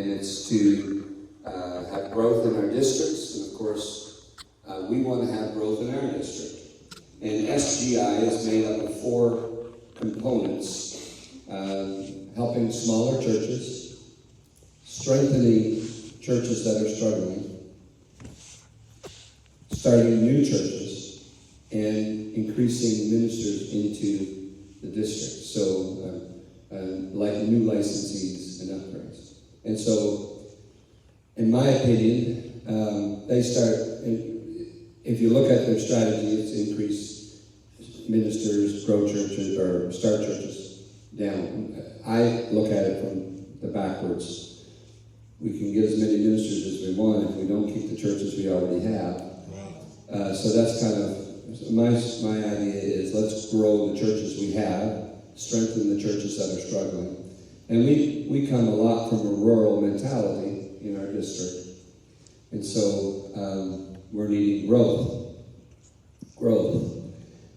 And it's to have growth in our districts, and of course, we want to have growth in our district. And SGI is made up of 4 components: helping smaller churches, strengthening churches that are struggling, starting new churches, and increasing ministers into the district. So, like new licensees and upgrades. And so, in my opinion, they start, if you look at their strategy, it's increase ministers, grow churches, or start churches down. I look at it from the backwards. We can get as many ministers as we want if we don't keep the churches we already have. So that's kind of, my idea is let's grow the churches we have, strengthen the churches that are struggling. And we come a lot from a rural mentality in our district. And so we're needing growth.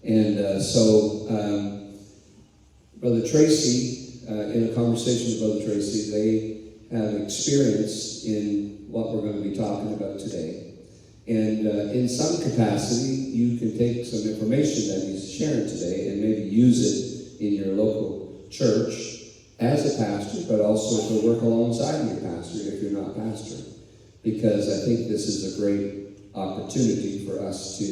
And so Brother Tracy, in a conversation with Brother Tracy, they have experience in what we're going to be talking about today. And in some capacity, you can take some information that he's sharing today and maybe use it in your local church as a pastor, but also to work alongside your pastor if you're not pastoring. Because I think this is a great opportunity for us to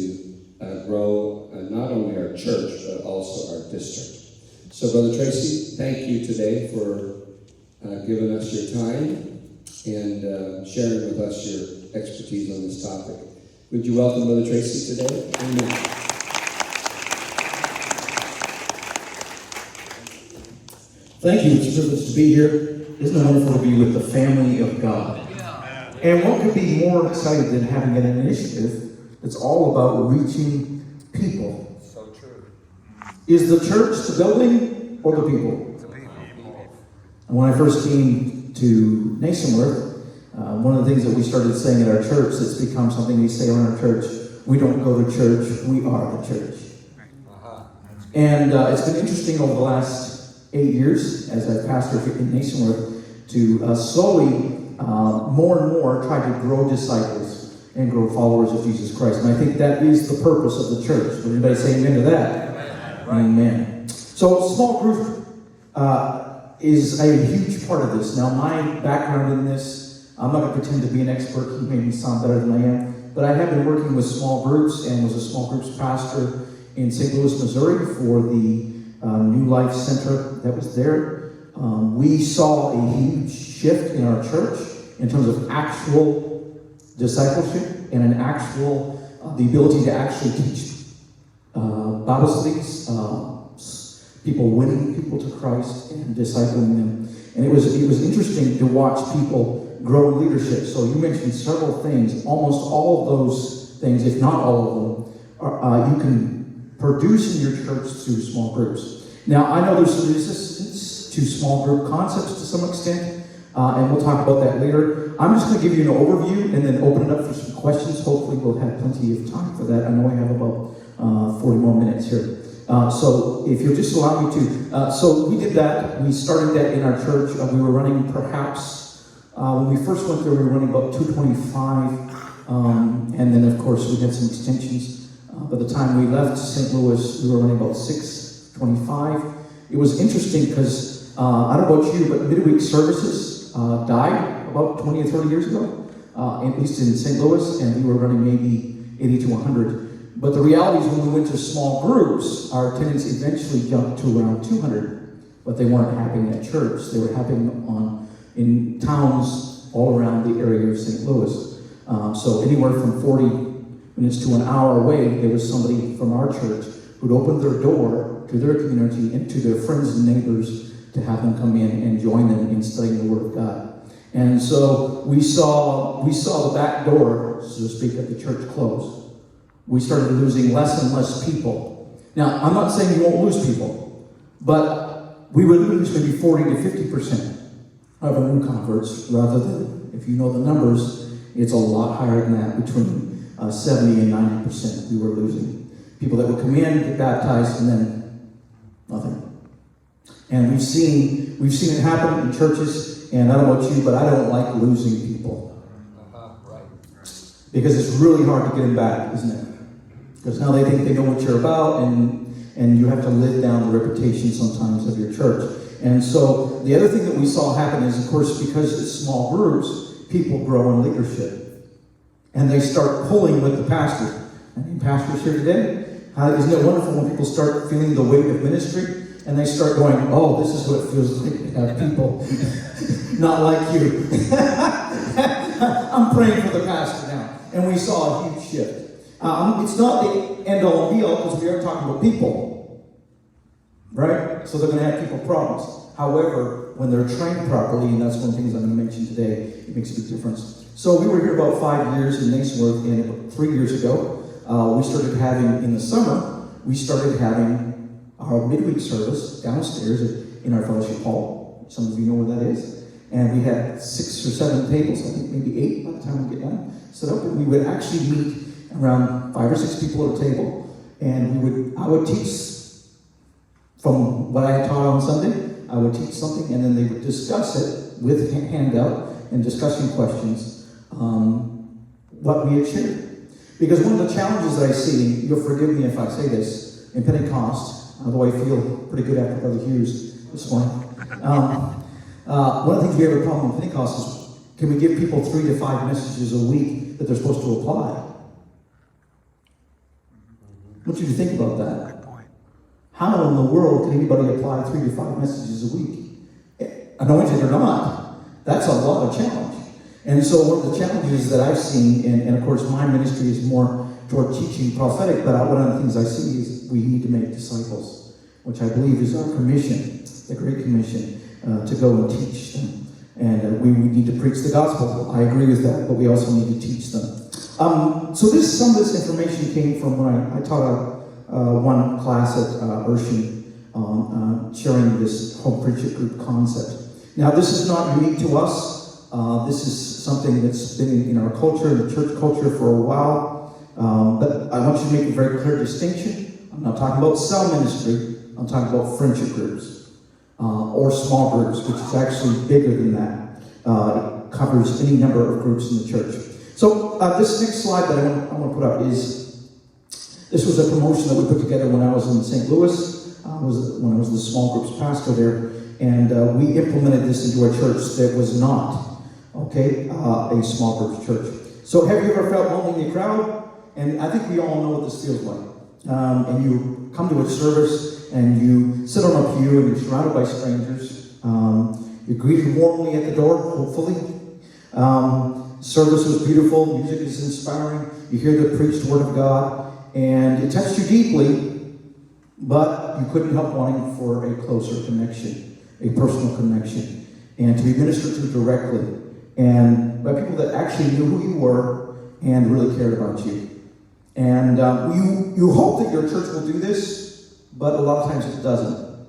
grow not only our church, but also our district. So Brother Tracy, thank you today for giving us your time and sharing with us your expertise on this topic. Would you welcome Brother Tracy today? Amen. Thank you. It's a privilege to be here. Isn't it wonderful to be with the family of God? And what could be more excited than having an initiative that's all about reaching people? So true. Is the church the building or the people? The people. And when I first came to Nasonworth, one of the things that we started saying at our church, that's become something we say around our church, we don't go to church, we are the church. And it's been interesting over the last 8 years as I've pastored in Nasonworth to slowly, more and more, try to grow disciples and grow followers of Jesus Christ. And I think that is the purpose of the church. Would anybody say amen to that? Amen. Amen. So small group is a huge part of this. Now my background in this, I'm not going to pretend to be an expert. He made me sound better than I am. But I have been working with small groups and was a small groups pastor in St. Louis, Missouri for the New Life Center that was there. We saw a huge shift in our church in terms of actual discipleship and an actual, the ability to actually teach Bible studies, people winning people to Christ and discipling them. And it was interesting to watch people grow in leadership. So you mentioned several things. Almost all of those things, if not all of them, are, you can produce in your church through small groups. Now, I know there's some resistance to small group concepts to some extent, and we'll talk about that later. I'm just going to give you an overview and then open it up for some questions. Hopefully, we'll have plenty of time for that. I know I have about 40 more minutes here. So if you'll just allow me to. So we did that. We started that in our church. We were running perhaps, when we first went there, we were running about 225. And then, of course, we had some extensions. By the time we left St. Louis, we were running about 625. It was interesting because, I don't know about you, but midweek services died about 20 or 30 years ago, at least in St. Louis, and we were running maybe 80 to 100. But the reality is when we went to small groups, our attendance eventually jumped to around 200, but they weren't happening at church. They were happening in towns all around the area of St. Louis. So anywhere from 40 minutes to an hour away, there was somebody from our church who'd opened their door to their community and to their friends and neighbors to have them come in and join them in studying the Word of God. And so we saw the back door, so to speak, of the church close. We started losing less and less people. Now, I'm not saying you won't lose people, but we would lose maybe 40 to 50% of our new converts, rather than, if you know the numbers, it's a lot higher than that, between 70 and 90% we were losing. People that would come in, get baptized, and then nothing. And we've seen it happen in churches And I don't know about you, but I don't like losing people. Right. Because it's really hard to get them back, isn't it? Because now they think they know what you're about, and you have to live down the reputation sometimes of your church. And so the other thing that we saw happen is, of course, because it's small groups, people grow in leadership. And they start pulling with the pastor. Any pastors here today? Isn't it wonderful when people start feeling the weight of ministry? And they start going, oh, this is what it feels like to have people not like you. I'm praying for the pastor now. And we saw a huge shift. It's not the end-all and be-all, because we are talking about people. Right? So they're going to have people problems. However, when they're trained properly, and that's one of the things I'm going to mention today, it makes a big difference. So we were here about 5 years in Nationworth, and about 3 years ago, we started having, in the summer, we started having our midweek service downstairs in our fellowship hall. Some of you know where that is. And we had 6 or 7 tables, I think maybe 8 by the time we get done, set up. And we would actually meet around 5 or 6 people at a table. And I would teach from what I had taught on Sunday. I would teach something, and then they would discuss it with handout and discussion questions, what we had shared. Because one of the challenges that I see, you'll forgive me if I say this, in Pentecost, although I feel pretty good after Brother Hughes this morning. One of the things we have a problem in Pentecost is, can we give people 3 to 5 messages a week that they're supposed to apply? I want you to think about that. Good point. How in the world can anybody apply 3 to 5 messages a week? Anointed or not, that's a lot of challenge. And so one of the challenges that I've seen, and of course my ministry is more toward teaching prophetic, but one of the things I see is we need to make disciples, which I believe is our commission, the Great Commission, to go and teach them. And we need to preach the gospel. I agree with that, but we also need to teach them. So some of this information came from when I taught one class at Urshan on sharing this home friendship group concept. Now, this is not unique to us. This is something that's been in our culture, in the church culture for a while. But I want you to make a very clear distinction. I'm not talking about cell ministry. I'm talking about friendship groups or small groups, which is actually bigger than that. It covers any number of groups in the church. So this next slide that I want to put up this was a promotion that we put together when I was in St. Louis, when I was the small groups pastor there, and we implemented this into a church that was not, a small groups church. So have you ever felt lonely in a crowd? And I think we all know what this feels like. And you come to a service, and you sit on a pew, and you're surrounded by strangers. You're greeted warmly at the door, hopefully. Service was beautiful, music is inspiring, you hear the preached word of God, and it touched you deeply, but you couldn't help wanting for a closer connection, a personal connection, and to be ministered to directly, and by people that actually knew who you were and really cared about you. And you hope that your church will do this, but a lot of times it doesn't,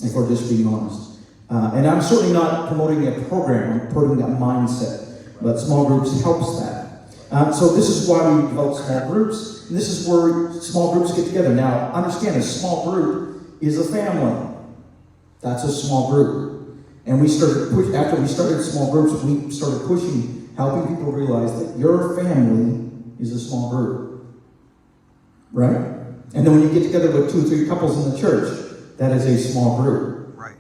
if we're just being honest. And I'm certainly not promoting a program, I'm promoting a mindset. But small groups helps that. So this is why we develop small groups. And this is where small groups get together. Now, understand, a small group is a family. That's a small group. And after we started small groups, we started pushing, helping people realize that your family is a small group. Right? And then when you get together with 2 or 3 couples in the church, that is a small group. Right.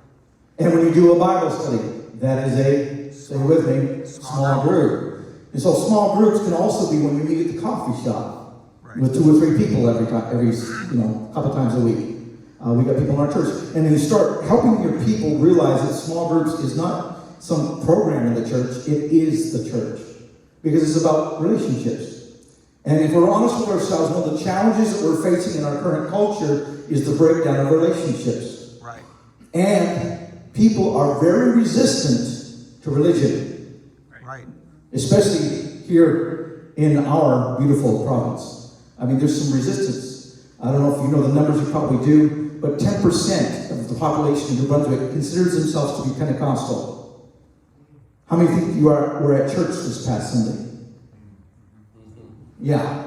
And when you do a Bible study, that is a, say with me, small group. And so small groups can also be when you meet at the coffee shop with 2 or 3 people every couple times a week. We got people in our church. And then you start helping your people realize that small groups is not some program in the church, it is the church. Because it's about relationships. And if we're honest with ourselves, one of the challenges that we're facing in our current culture is the breakdown of relationships. Right. And people are very resistant to religion. Right. Especially here in our beautiful province. I mean, there's some resistance. I don't know if you know the numbers, you probably do, but 10% of the population of New Brunswick considers themselves to be Pentecostal. How many think you were at church this past Sunday? Yeah,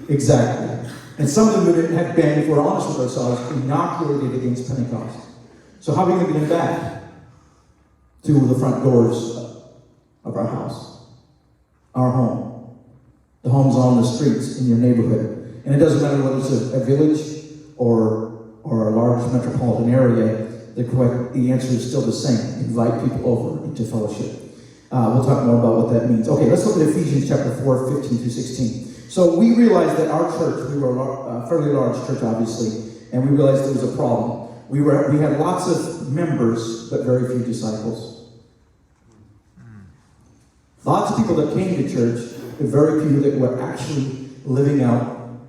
exactly. And some of them have been, if we're honest with ourselves, inoculated against Pentecost. So how are we going to get them back? to the front doors of our house, our home, the homes on the streets in your neighborhood. And it doesn't matter whether it's a village or a large metropolitan area, the answer is still the same. Invite people over into fellowship. We'll talk more about what that means. Okay, let's look at Ephesians chapter 4, 15 through 16. So we realized that our church, we were a fairly large church, obviously, and we realized there was a problem. We had lots of members, but very few disciples. Lots of people that came to church, but very few that were actually living out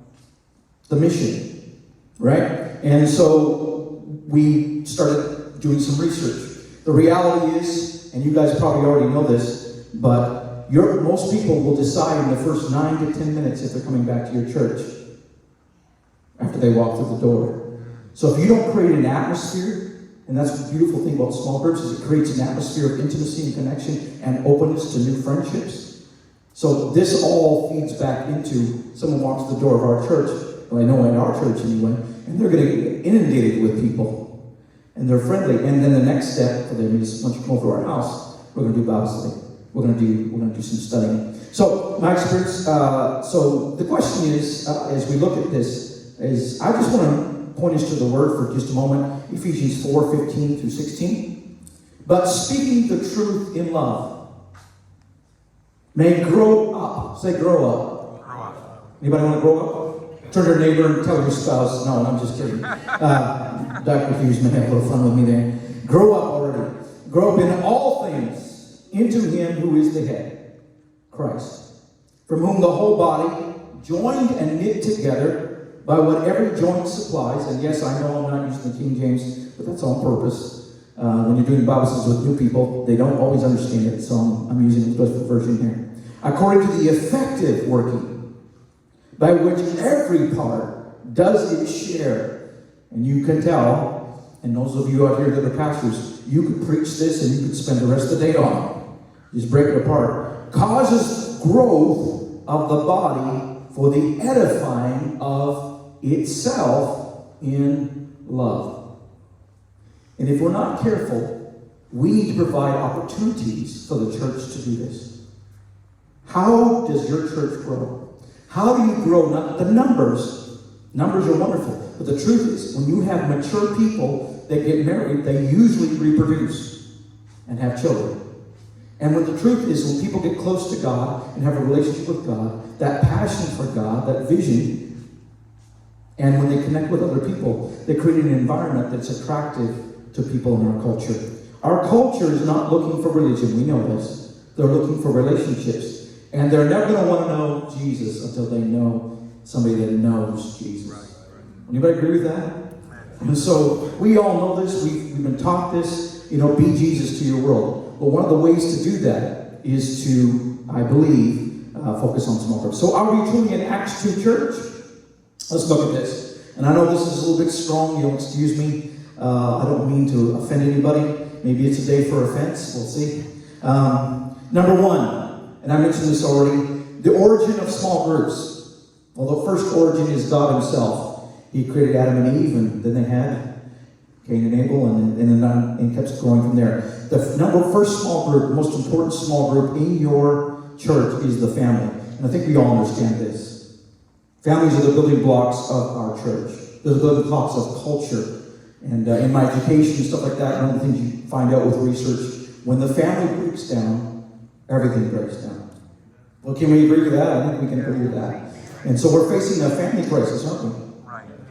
the mission, right? And so we started doing some research. The reality is, and you guys probably already know this, but most people will decide in the first 9 to 10 minutes if they're coming back to your church after they walk through the door. So if you don't create an atmosphere, and that's the beautiful thing about small groups, is it creates an atmosphere of intimacy and connection and openness to new friendships. So this all feeds back into someone walks to the door of our church, well, I know in our church anyway, and they're going to get inundated with people. And they're friendly. And then the next step for them is once you come over to our house, we're going to do Bible study. We're going to do some studying. So my experience. So the question is, as we look at this, is I just want to point us to the word for just a moment. Ephesians 4, 15 through 16. But speaking the truth in love may grow up. Say grow up. Grow up. Anybody want to grow up? Turn to your neighbor and tell your spouse. No, I'm just kidding. Dr. Hughes may have a little fun with me there. Grow up already. Grow up in all things into him who is the head, Christ, from whom the whole body, joined and knit together by what every joint supplies, and yes, I know I'm not using the King James, but that's on purpose. When you're doing Bible studies with new people, they don't always understand it, so I'm using the different version here. According to the effective working, by which every part does its share, and you can tell, and those of you out here that are pastors, you could preach this and you could spend the rest of the day on it. Just break it apart. Causes growth of the body for the edifying of itself in love. And if we're not careful, we need to provide opportunities for the church to do this. How does your church grow? How do you grow? Not the numbers. Numbers are wonderful. But the truth is, when you have mature people that get married, they usually reproduce and have children. And what the truth is, when people get close to God and have a relationship with God, that passion for God, that vision, and when they connect with other people, they create an environment that's attractive to people in our culture. Our culture is not looking for religion. We know this. They're looking for relationships. And they're never going to want to know Jesus until they know somebody that knows Jesus. Right. Anybody agree with that? And so we all know this. We've been taught this. Be Jesus to your world. But one of the ways to do that is to, I believe, focus on small groups. So are we truly an Acts 2 church? Let's look at this. And I know this is a little bit strong. You'll excuse me. I don't mean to offend anybody. Maybe it's a day for offense. We'll see. Number one, and I mentioned this already, the origin of small groups. Well, the first origin is God himself. He created Adam and Eve, and then they had Cain and Abel, and kept growing from there. The first small group, the most important small group in your church is the family. And I think we all understand this. Families are the building blocks of our church. They're the building blocks of culture. And in my education and stuff like that, one of the things you find out with research, when the family breaks down, everything breaks down. Well, can we agree with that? I think we can agree with that. And so we're facing a family crisis, aren't we?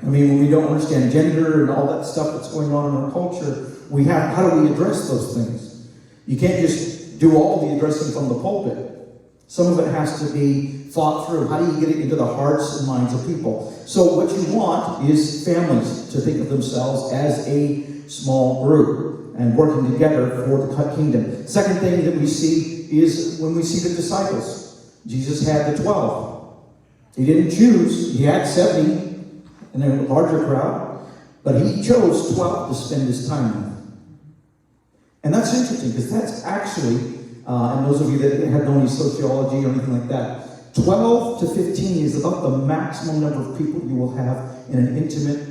I mean, when we don't understand gender and all that stuff that's going on in our culture, how do we address those things? You can't just do all the addressing from the pulpit. Some of it has to be thought through. How do you get it into the hearts and minds of people? So what you want is families to think of themselves as a small group and working together for the kingdom. Second thing that we see is when we see the disciples. Jesus had the 12. He didn't choose. He had 70. And then a larger crowd, but he chose 12 to spend his time with. And that's interesting, because that's actually, and those of you that have known any sociology or anything like that, 12 to 15 is about the maximum number of people you will have in an intimate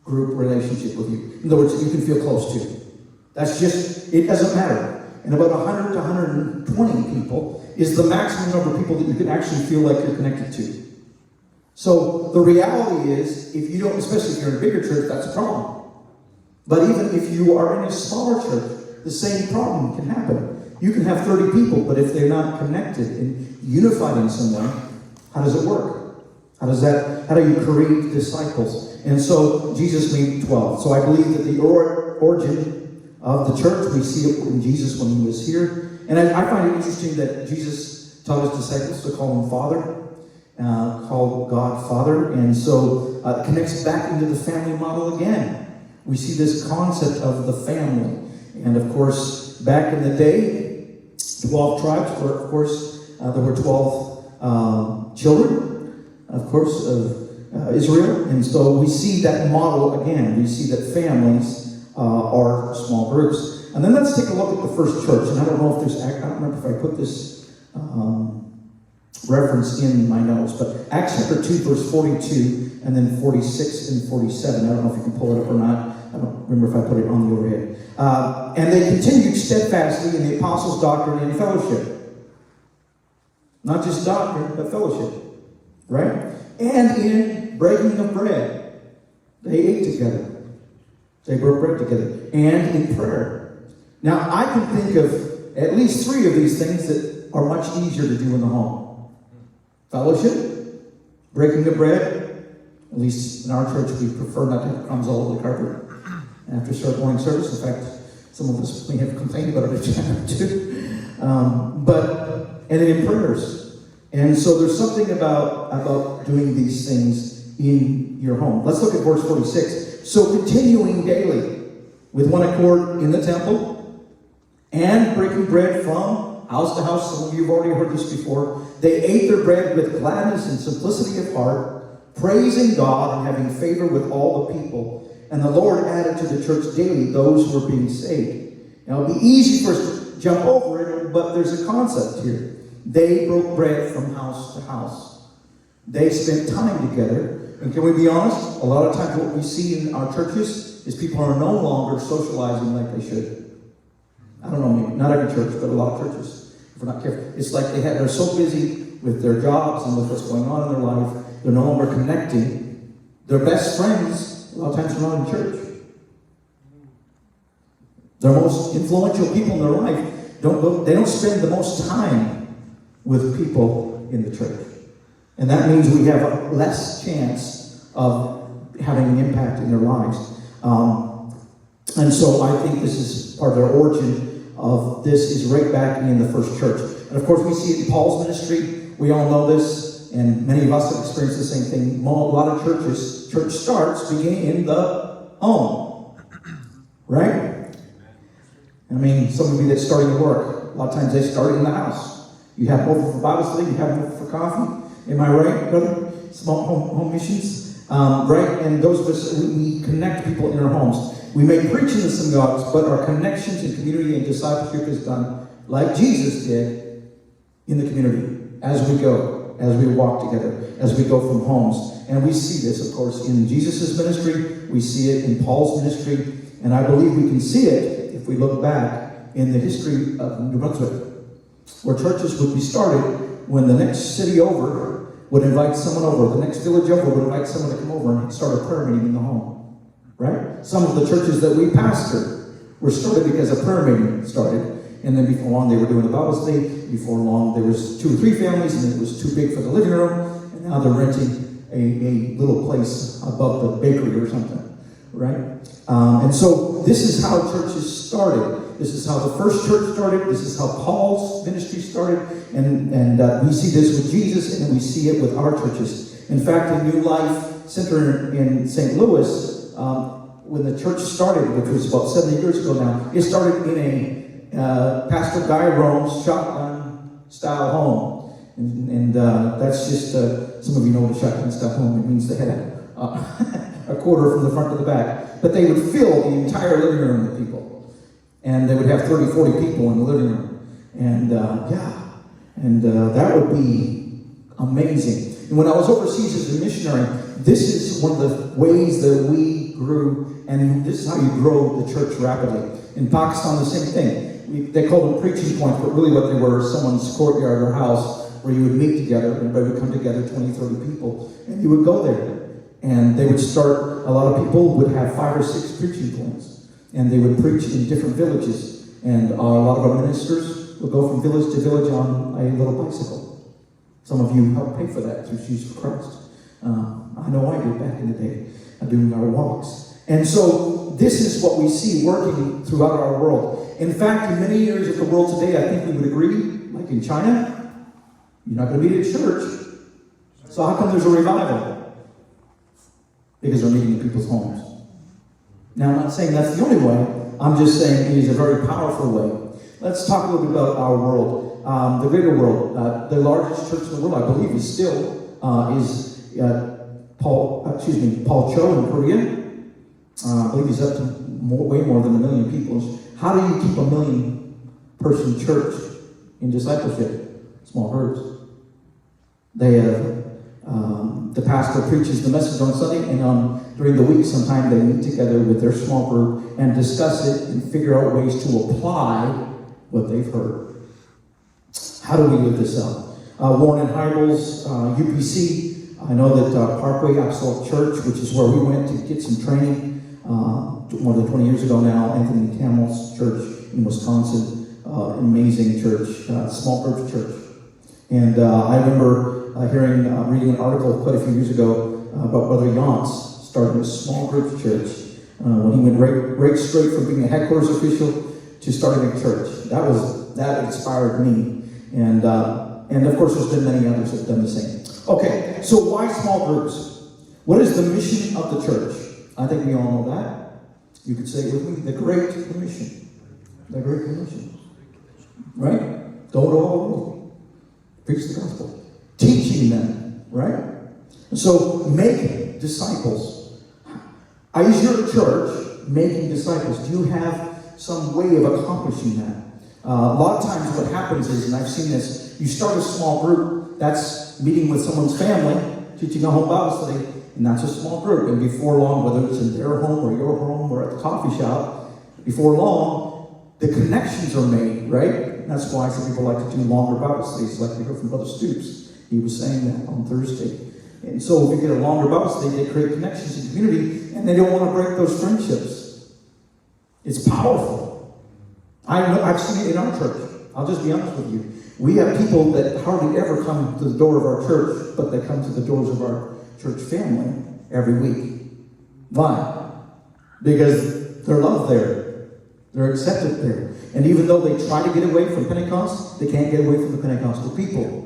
group relationship with you. In other words, you can feel close to. That's just, it doesn't matter. and about 100 to 120 people is the maximum number of people that you can actually feel like you're connected to. So the reality is, if you don't, especially if you're in a bigger church, that's a problem. But even if you are in a smaller church, the same problem can happen. You can have 30 people, but if they're not connected and unified in some way, how does it work? How do you create disciples? And so Jesus made 12. So I believe that the origin of the church, we see it in Jesus when he was here. And I find it interesting that Jesus taught his disciples to call him Father. Called God Father, and so it connects back into the family model again. We see this concept of the family, and of course, back in the day, 12 tribes were, of course, there were 12 children, of course, of Israel, and so we see that model again. We see that families are small groups, and then let's take a look at the first church. And I don't know if there's, I don't remember if I put this reference in my notes, but Acts chapter 2, verse 42, and then 46 and 47. I don't know if you can pull it up or not. I don't remember if I put it on the overhead. And they continued steadfastly in the apostles' doctrine and fellowship. Not just doctrine, but fellowship. Right? And in breaking of bread. They ate together. They broke bread together. And in prayer. Now, I can think of at least 3 of these things that are much easier to do in the home. Fellowship, breaking the bread. At least in our church, we prefer not to have crumbs all over the carpet after morning service. In fact, some of us may have complained about it too. And then in prayers. And so there's something about doing these things in your home. Let's look at verse 46. So continuing daily with one accord in the temple and breaking bread from house to house. Some of you have already heard this before. They ate their bread with gladness and simplicity of heart, praising God and having favor with all the people. And the Lord added to the church daily those who were being saved. Now, it would be easy for us to jump over it, but there's a concept here. They broke bread from house to house. They spent time together. And can we be honest? A lot of times what we see in our churches is people are no longer socializing like they should. I don't know, maybe not every church, but a lot of churches, if we're not careful. It's like they're so busy with their jobs and with what's going on in their life, they're no longer connecting. Their best friends, a lot of times, are not in church. Their most influential people in their life, they don't spend the most time with people in the church. And that means we have a less chance of having an impact in their lives. And so I think this is part of their origin of this is right back in the first church. And of course we see it in Paul's ministry. We all know this, and many of us have experienced the same thing. A lot of churches, church starts beginning in the home. Right? I mean, some of you that's starting to work, a lot of times they start in the house. You have them over for Bible study, you have them over for coffee. Am I right, brother? Small home missions. Right? And those of us, we connect people in our homes. We may preach in the synagogues, but our connections in community and discipleship is done like Jesus did in the community as we go, as we walk together, as we go from homes. And we see this, of course, in Jesus' ministry. We see it in Paul's ministry. And I believe we can see it if we look back in the history of New Brunswick, where churches would be started when the next city over would invite someone over, the next village over would invite someone to come over and start a prayer meeting in the home. Right? Some of the churches that we pastored were started because a prayer meeting started. And then before long, they were doing a Bible study. Before long, there was 2 or 3 families, and it was too big for the living room. And now they're renting a little place above the bakery or something. Right? And so this is how churches started. This is how the first church started. This is how Paul's ministry started. And we see this with Jesus, and we see it with our churches. In fact, in New Life Center in St. Louis, when the church started, which was about 70 years ago now, it started in a Pastor Guy Rome's shotgun-style home. And that's just, some of you know what a shotgun-style home, it means they had a quarter from the front to the back. But they would fill the entire living room with people. And they would have 30, 40 people in the living room. And that would be amazing. And when I was overseas as a missionary, this is one of the ways that we grew, and this is how you grow the church rapidly. In Pakistan, the same thing. They called them preaching points, but really what they were, someone's courtyard or house where you would meet together, and everybody would come together, 20, 30 people, and you would go there. And they would start, a lot of people would have 5 or 6 preaching points, and they would preach in different villages. And a lot of our ministers would go from village to village on a little bicycle. Some of you helped pay for that through Shoes for Christ. I know I did back in the day, doing our walks. And so this is what we see working throughout our world. In fact, in many areas of the world today, I think we would agree, like in China, you're not going to meet at church. So how come there's a revival? Because they're meeting in people's homes. Now, I'm not saying that's the only way. I'm just saying it is a very powerful way. Let's talk a little bit about our world, the greater world. The largest church in the world, I believe, is still Paul Cho in Korea. I believe he's up to way more than 1 million people. How do you keep a 1 million-person church in discipleship? Small groups. They have the pastor preaches the message on Sunday, and during the week, sometime they meet together with their small group and discuss it and figure out ways to apply what they've heard. How do we live this out? Warren and Hybels, UPC. I know that Parkway Apostolic Church, which is where we went to get some training more than 20 years ago now, Anthony Camel's church in Wisconsin, amazing church, small group church. And I remember reading an article quite a few years ago about Brother Yance starting a small group church when he went right straight from being a headquarters official to starting a church. That inspired me, and of course there's been many others that have done the same. Okay, so why small groups? What is the mission of the church? I think we all know that. You could say it with me: the Great Commission. The Great Commission, right? Go to all the world, preach the gospel. Teaching them, right? So make disciples. Is your church making disciples? Do you have some way of accomplishing that? A lot of times what happens is, and I've seen this, you start a small group, that's meeting with someone's family, teaching a home Bible study, and that's a small group. And before long, whether it's in their home or your home or at the coffee shop, before long, the connections are made, right? And that's why some people like to do longer Bible studies, like we heard from Brother Stoops. He was saying that on Thursday. And so if you get a longer Bible study, they create connections in the community, and they don't want to break those friendships. It's powerful. I've seen it in our church. I'll just be honest with you. We have people that hardly ever come to the door of our church, but they come to the doors of our church family every week. Why? Because they're loved there. They're accepted there. And even though they try to get away from Pentecost, they can't get away from the Pentecostal people.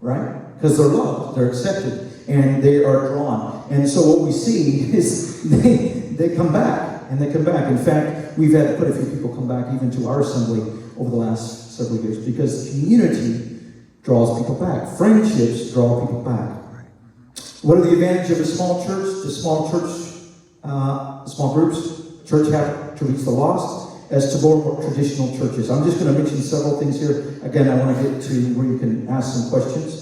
Right? Because they're loved, they're accepted, and they are drawn. And so what we see is they come back, and they come back. In fact, we've had quite a few people come back even to our assembly over the last several years because community draws people back. Friendships draw people back. What are the advantages of a small church? The small groups, church have to reach the lost as to more traditional churches. I'm just going to mention several things here. Again, I want to get to where you can ask some questions.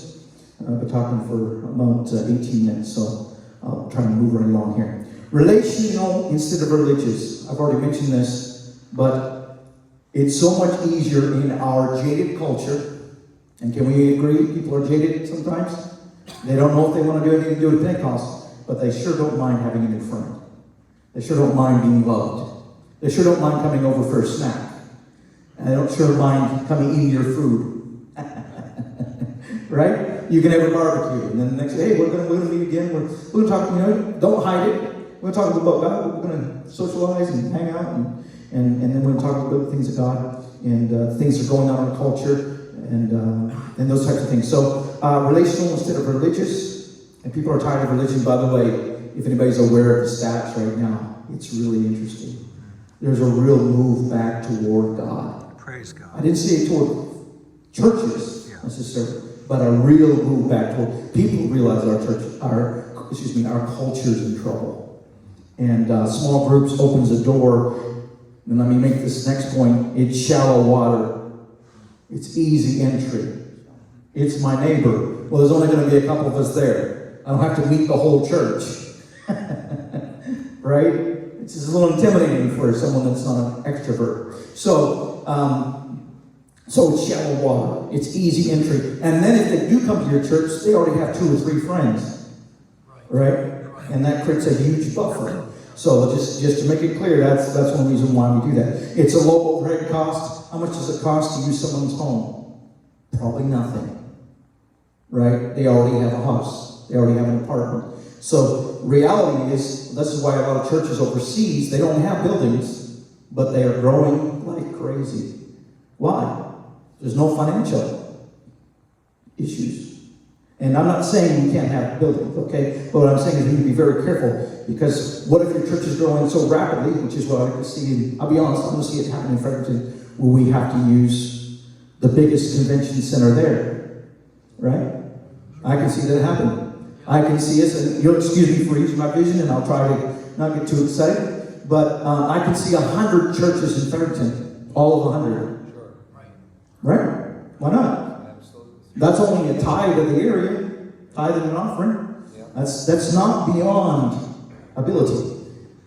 I've been talking for about 18 minutes, so I'll try to move right along here. Relational instead of religious. I've already mentioned this, but it's so much easier in our jaded culture. And can we agree people are jaded sometimes? They don't know if they want to do anything to do with Pentecost, but they sure don't mind having a new friend. They sure don't mind being loved. They sure don't mind coming over for a snack. And they don't sure mind coming eating your food. Right? You can have a barbecue. And then the next day, hey, we're going to meet again. We're going to talk, don't hide it. We're going to talk about God. We're going to socialize and hang out. And then we're going to talk about the things of God. And things that are going on in culture. And those types of things. So, relational instead of religious. And people are tired of religion. By the way, if anybody's aware of the stats right now, it's really interesting. There's a real move back toward God. Praise God. I didn't say it toward churches necessarily, but a real move back toward people realize our culture's in trouble. And small groups opens a door. And let me make this next point. It's shallow water. It's easy entry. It's my neighbor. Well, there's only going to be a couple of us there. I don't have to meet the whole church. Right? It's just a little intimidating for someone that's not an extrovert. So, So it's shallow water. It's easy entry. And then if they do come to your church, they already have 2 or 3 friends. Right? And that creates a huge buffer. So just to make it clear, that's one reason why we do that. It's a low overhead cost. How much does it cost to use someone's home? Probably nothing. Right? They already have a house. They already have an apartment. So reality is, this is why a lot of churches overseas, they don't have buildings, but they are growing like crazy. Why? There's no financial issues. And I'm not saying we can't have buildings, okay? But what I'm saying is we need to be very careful, because what if your church is growing so rapidly, which is what I like to see, and I'll be honest, I'm going to see it happen in Fredericton, where we have to use the biggest convention center there, right? I can see that happening. I can see us, and you'll excuse me for using my vision, and I'll try to not get too excited, but I can see 100 churches in Fredericton, all of 100. Sure. Right? Why not? Absolutely. That's only a tithe of the area, tithe and an offering. Yeah. That's not beyond ability.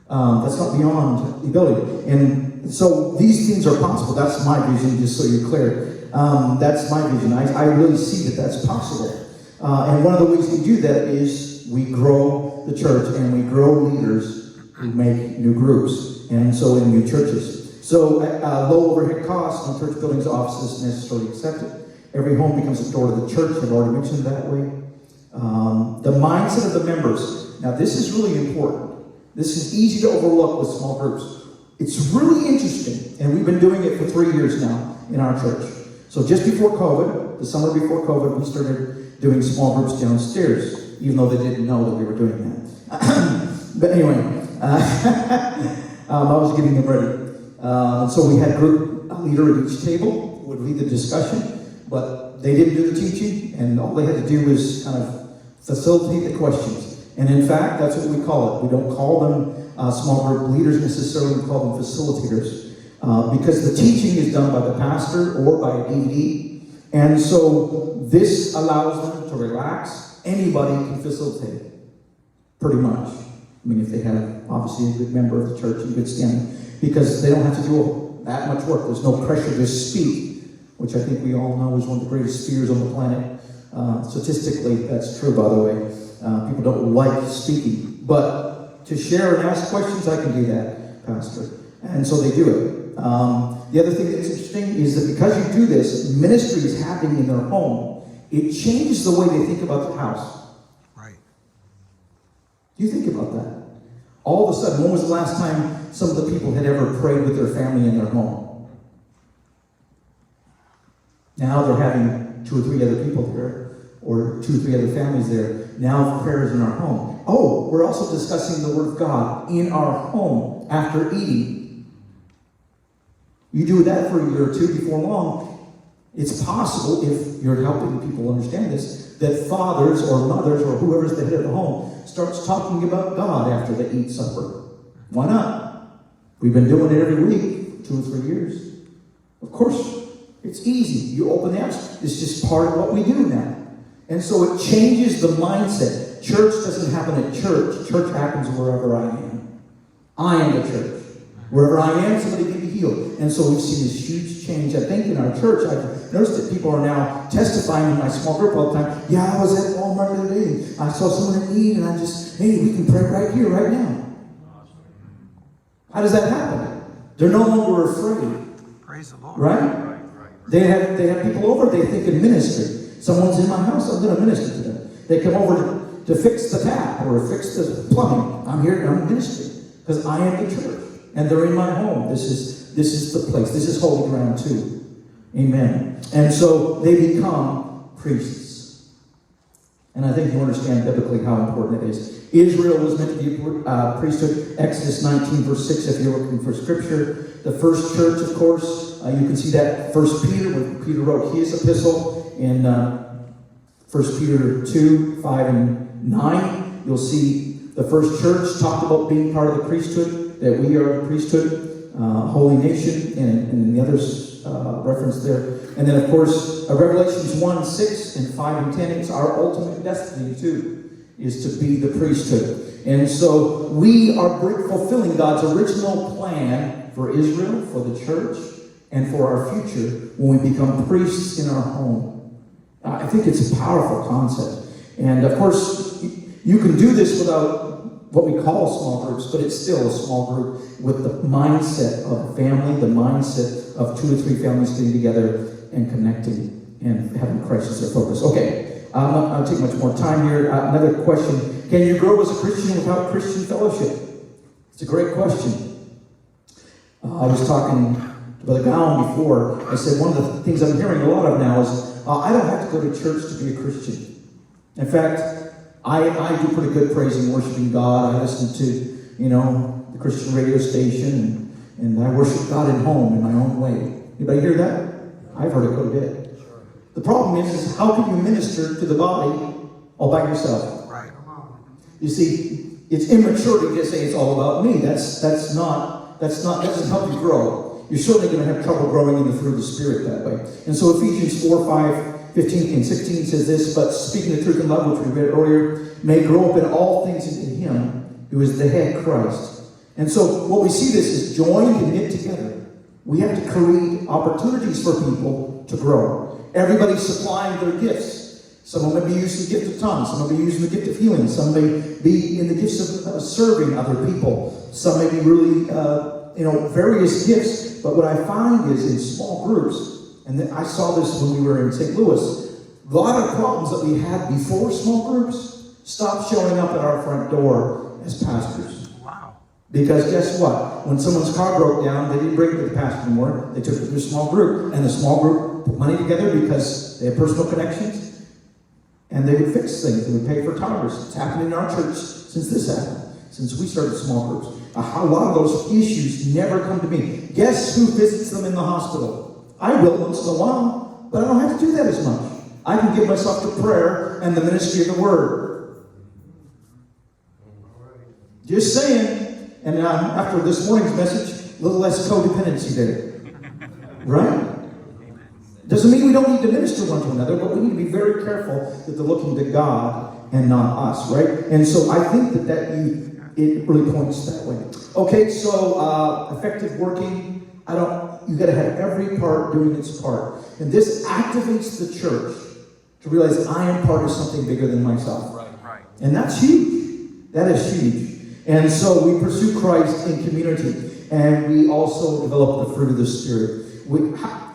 That's not beyond the ability. And so these things are possible. That's my vision, just so you're clear. That's my vision. I really see that that's possible. And one of the ways we do that is we grow the church, and we grow leaders who make new groups, and so in new churches. So low overhead costs, no church buildings, offices necessarily accepted. Every home becomes a door to the church. I've already mentioned that way. The mindset of the members. Now this is really important. This is easy to overlook with small groups. It's really interesting, and we've been doing it for 3 years now in our church. So just before COVID, the summer before COVID, we started doing small groups downstairs, even though they didn't know that we were doing that. But anyway, I was getting them ready. So we had a leader at each table who would lead the discussion, but they didn't do the teaching, and all they had to do was kind of facilitate the questions. And in fact, that's what we call it. We don't call them small group leaders necessarily, we call them facilitators. Because the teaching is done by the pastor or by a DVD. And so this allows them to relax. Anybody can facilitate it, pretty much. I mean, if they have, obviously, a good member of the church in good standing. Because they don't have to do that much work. There's no pressure to speak, which I think we all know is one of the greatest fears on the planet. Statistically, that's true, by the way. People don't like speaking. But to share and ask questions, I can do that, Pastor. And so they do it. The other thing that's interesting is that because you do this, ministry is happening in their home. It changes the way they think about the house. Right. Do you think about that? All of a sudden, when was the last time some of the people had ever prayed with their family in their home? Now they're having 2 or 3 other people there, or 2 or 3 other families there. Now prayer is in our home. Oh, we're also discussing the Word of God in our home after eating. You do that for a year or 2 before long, it's possible, if you're helping people understand this, that fathers or mothers or whoever's the head of the home starts talking about God after they eat supper. Why not? We've been doing it every week, 2 or 3 years. Of course, it's easy. You open the apps. It's just part of what we do now. And so it changes the mindset. Church doesn't happen at church. Church happens wherever I am. I am the church. Wherever I am, somebody can be healed. And so we've seen this huge change, I think, in our church. I've noticed that people are now testifying in my small group all the time. Yeah, I was at Walmart the other day. I saw someone in need, and I just, hey, we can pray right here, right now. How does that happen? They're no longer afraid. Praise the Lord. Right? They have people over, they think in ministry. Someone's in my house, I'm going to minister to them. They come over to fix the tap or fix the plumbing. I'm here, I'm in ministry. Because I am the church. And they're in my home. This is the place. This is holy ground too. Amen. And so they become priests. And I think you understand biblically how important it is. Israel was meant to be a priesthood. Exodus 19 verse 6, if you're looking for scripture. The first church, of course, you can see that 1 Peter, when Peter wrote his epistle in 1 Peter 2, 5 and 9. You'll see the first church talked about being part of the priesthood. That we are a priesthood, holy nation, and the others referenced there. And then, of course, Revelations 1, 6, and 5 and 10, it's our ultimate destiny, too, is to be the priesthood. And so we are fulfilling God's original plan for Israel, for the church, and for our future when we become priests in our home. I think it's a powerful concept. And of course, you can do this without what we call small groups, but it's still a small group with the mindset of family, the mindset of 2 or 3 families getting together and connecting and having Christ as their focus. Okay, I'll take much more time here. Another question. Can you grow as a Christian without Christian fellowship? It's a great question. I was talking to Brother Gowan before. I said one of the things I'm hearing a lot of now is I don't have to go to church to be a Christian. In fact, I do pretty good praising and worshiping God. I listen to, the Christian radio station, and I worship God at home in my own way. Anybody hear that? I've heard it quite a bit. The problem is how can you minister to the body all by yourself? Right. You see, it's immature to just say it's all about me. That doesn't help you grow. You're certainly going to have trouble growing in the fruit of the Spirit that way. And so Ephesians 4, 5, 15 and 16 says this, but speaking the truth in love, which we read earlier, may grow up in all things in Him who is the head, Christ. And so what we see this is joined and knit together. We have to create opportunities for people to grow. Everybody's supplying their gifts. Someone may be using the gift of tongues. Some may be using the gift of healing. Some may be in the gifts of serving other people. Some may be really, various gifts. But what I find is in small groups, and then I saw this when we were in St. Louis, a lot of problems that we had before small groups stopped showing up at our front door as pastors. Wow. Because guess what? When someone's car broke down, they didn't bring it to the pastor anymore. They took it to their small group, and the small group put money together because they had personal connections, and they would fix things. They would pay for tires. It's happened in our church since this happened, since we started small groups. A lot of those issues never come to me. Guess who visits them in the hospital? I will once in a while, but I don't have to do that as much. I can give myself to prayer and the ministry of the Word. Just saying. And after this morning's message, a little less codependency there. Right? Doesn't mean we don't need to minister one to another, but we need to be very careful that they're looking to God and not us, right? And so I think it really points that way. Okay, so effective working. You got to have every part doing its part. And this activates the church to realize I am part of something bigger than myself. Right. And that's huge. That is huge. And so we pursue Christ in community. And we also develop the fruit of the Spirit.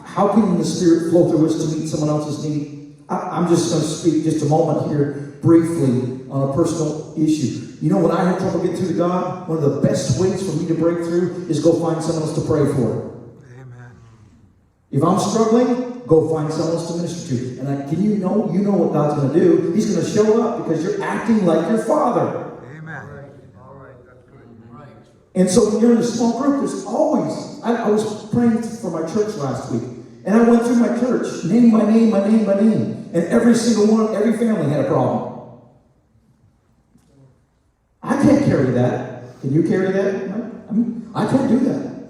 How can the Spirit flow through us to meet someone else's need? I'm just going to speak just a moment here briefly on a personal issue. When I have trouble getting through to God, one of the best ways for me to break through is go find someone else to pray for. Amen. If I'm struggling, go find someone else to minister to. And you know what God's going to do. He's going to show up because you're acting like your Father. Amen. All right, that's good. Right. And so when you're in a small group, there's always... I was praying for my church last week. And I went through my church, name by name, by name, by name. And every single one, every family had a problem. I can't carry that. Can you carry that? I can't do that.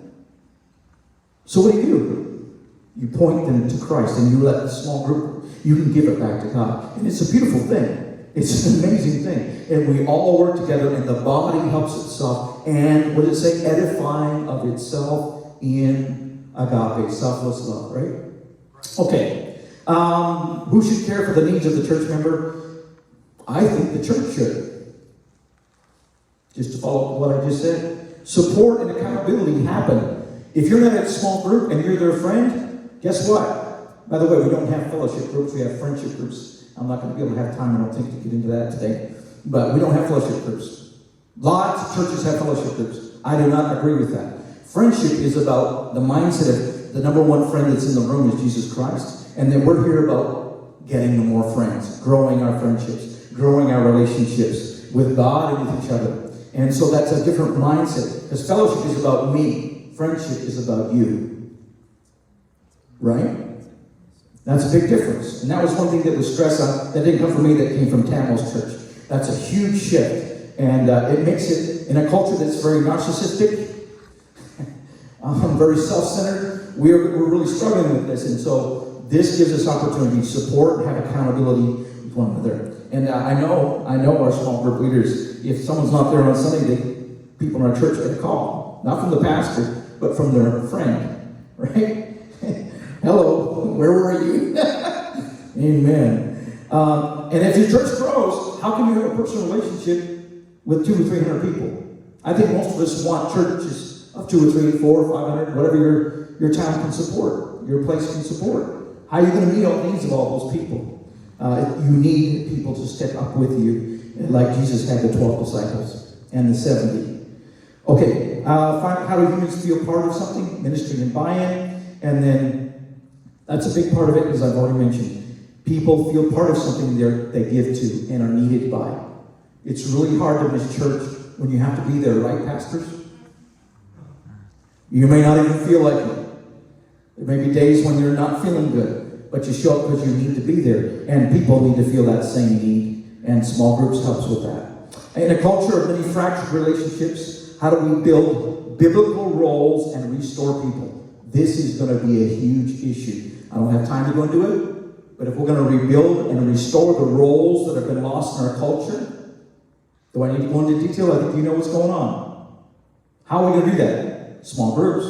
So what do? You point them to Christ and you let the small group, you can give it back to God. And it's a beautiful thing. It's an amazing thing. And we all work together and the body helps itself. And what does it say? Edifying of itself in agape, selfless love, right? Okay. Who should care for the needs of the church member? I think the church should. Just to follow up what I just said. Support and accountability happen. If you're not at a small group and you're their friend, guess what? By the way, we don't have fellowship groups, we have friendship groups. I'm not going to be able to have time, I don't think, to get into that today. But we don't have fellowship groups. Lots of churches have fellowship groups. I do not agree with that. Friendship is about the mindset of the number one friend that's in the room is Jesus Christ. And then we're here about getting more friends, growing our friendships, growing our relationships with God and with each other. And so that's a different mindset. Because fellowship is about me. Friendship is about you. Right? That's a big difference. And that was one thing that was stressed on. That didn't come from me, that came from Tamil's church. That's a huge shift. And it makes it, in a culture that's very narcissistic, very self-centered, we're really struggling with this. And so this gives us opportunity to support and have accountability with one another. And I know our small group leaders, if someone's not there on Sunday, people in our church get a call. Not from the pastor, but from their friend. Right? Hello, where were you? Amen. And if your church grows, how can you have a personal relationship with 200 or 300 people? I think most of us want churches of 2 or 3, 4, 500, whatever your town can support, your place can support. How are you going to meet all the needs of all those people? You need people to step up with you, like Jesus had the 12 disciples and the 70. Okay, how do humans feel part of something? Ministry and buy-in. And then that's a big part of it, as I've already mentioned. People feel part of something they give to and are needed by. It's really hard to miss church when you have to be there, right, pastors? You may not even feel like it. There may be days when you're not feeling good, but you show up because you need to be there. And people need to feel that same need, and small groups helps with that. In a culture of many fractured relationships, how do we build biblical roles and restore people? This is going to be a huge issue. I don't have time to go into it, but if we're going to rebuild and restore the roles that have been lost in our culture, do I need to go into detail? I think you know what's going on. How are we going to do that? Small groups.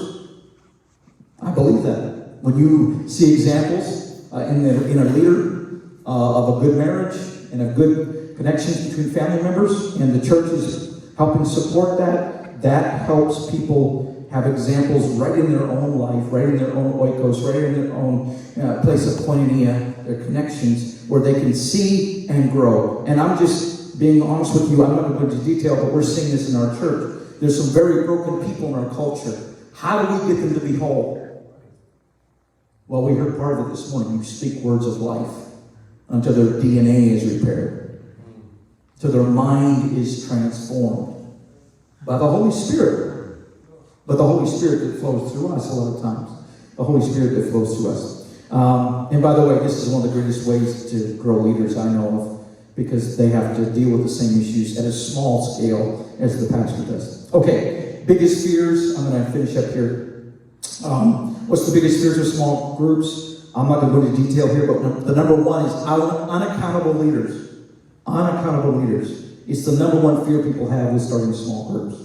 I believe that. When you see examples in a leader of a good marriage and of good connections between family members, and the church is helping support that, that helps people have examples right in their own life, right in their own oikos, right in their own place of koinonia, their connections, where they can see and grow. And I'm just being honest with you, I'm not going to go into detail, but we're seeing this in our church. There's some very broken people in our culture. How do we get them to be whole? Well, we heard part of it this morning. You speak words of life until their DNA is repaired, till their mind is transformed by the Holy Spirit. But the Holy Spirit that flows through us a lot of times. The Holy Spirit that flows through us. And by the way, this is one of the greatest ways to grow leaders I know of, because they have to deal with the same issues at a small scale as the pastor does. Okay, biggest fears. I'm going to finish up here. What's the biggest fears of small groups? I'm not going to go into detail here, but the number one is unaccountable leaders. Unaccountable leaders. It's the number one fear people have with starting small groups.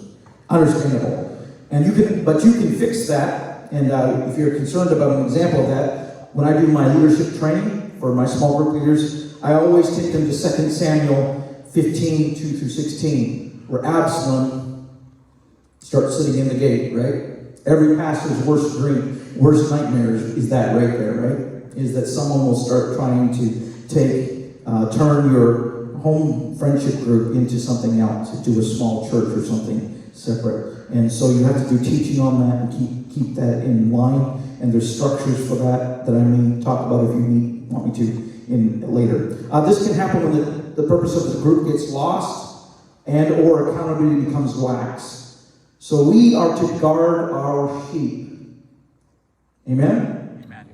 Understandable. And you can fix that. And if you're concerned about an example of that, when I do my leadership training for my small group leaders, I always take them to 2 Samuel 15, 2 through 16, where Absalom starts sitting in the gate, right? Every pastor's worst dream, worst nightmare is that right there, right? Is that someone will start trying to turn your home friendship group into something else, to do a small church or something separate. And so you have to do teaching on that and keep that in line. And there's structures for that I may talk about if you want me to later. This can happen when the purpose of the group gets lost and or accountability becomes lax. So we are to guard our sheep. Amen? Amen.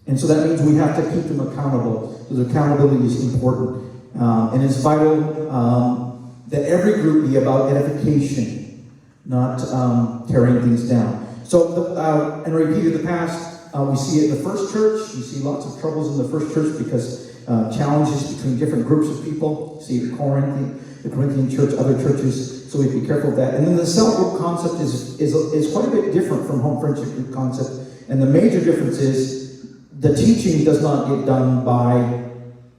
And so that means we have to keep them accountable, because accountability is important. And it's vital that every group be about edification, not tearing things down. So, and repeat of the past, we see it in the first church. You see lots of troubles in the first church because challenges between different groups of people. You see it in the Corinthian church, other churches, so we have to be careful of that. And then the cell group concept is quite a bit different from home friendship group concept. And the major difference is the teaching does not get done by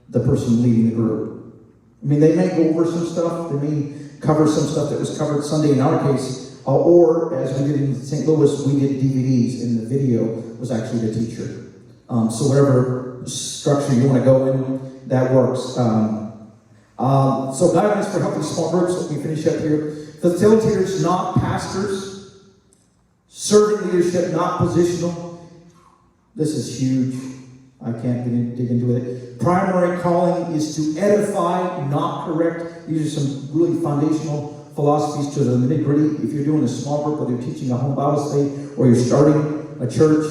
the person leading the group. I mean, they may go over some stuff, they may cover some stuff that was covered Sunday in our case, or as we did in St. Louis, we did DVDs, and the video was actually the teacher. So whatever structure you want to go in, that works. So guidelines for helping small groups, let me finish up here. Facilitators, not pastors. Serving leadership, not positional. This is huge. I can't dig into it. Primary calling is to edify, not correct. These are some really foundational philosophies to the nitty-gritty. If you're doing a small group, whether you're teaching a home Bible study or you're starting a church,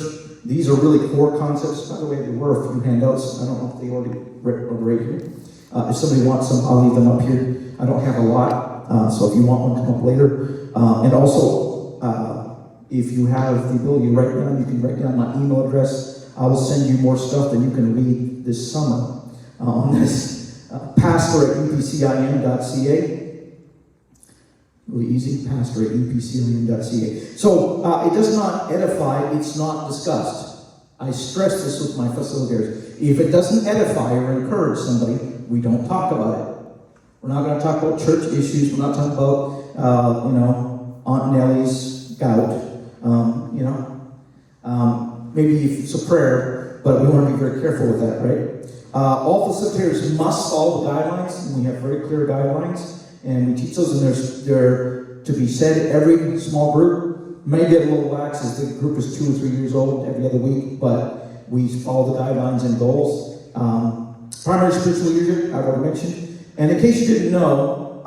these are really core concepts. By the way, there were a few handouts. I don't know if they already are right here. If somebody wants some, I'll leave them up here. I don't have a lot, so if you want one, come up later. And also, if you have the ability to write down, you can write down my email address. I will send you more stuff that you can read this summer on this. pastor@upcim.ca. Really easy, pastor@upcim.ca. So it does not edify, it's not discussed. I stress this with my facilitators. If it doesn't edify or encourage somebody, we don't talk about it. We're not going to talk about church issues. We're not talking about, Aunt Nellie's gout. Maybe it's a prayer, but we want to be very careful with that, right? All facilitators must follow the guidelines, and we have very clear guidelines, and we teach those, and they're to be said every small group. May get a little lax as the group is 2 or 3 years old every other week, but we follow the guidelines and goals. Primary spiritual leadership, I've already mentioned. And in case you didn't know,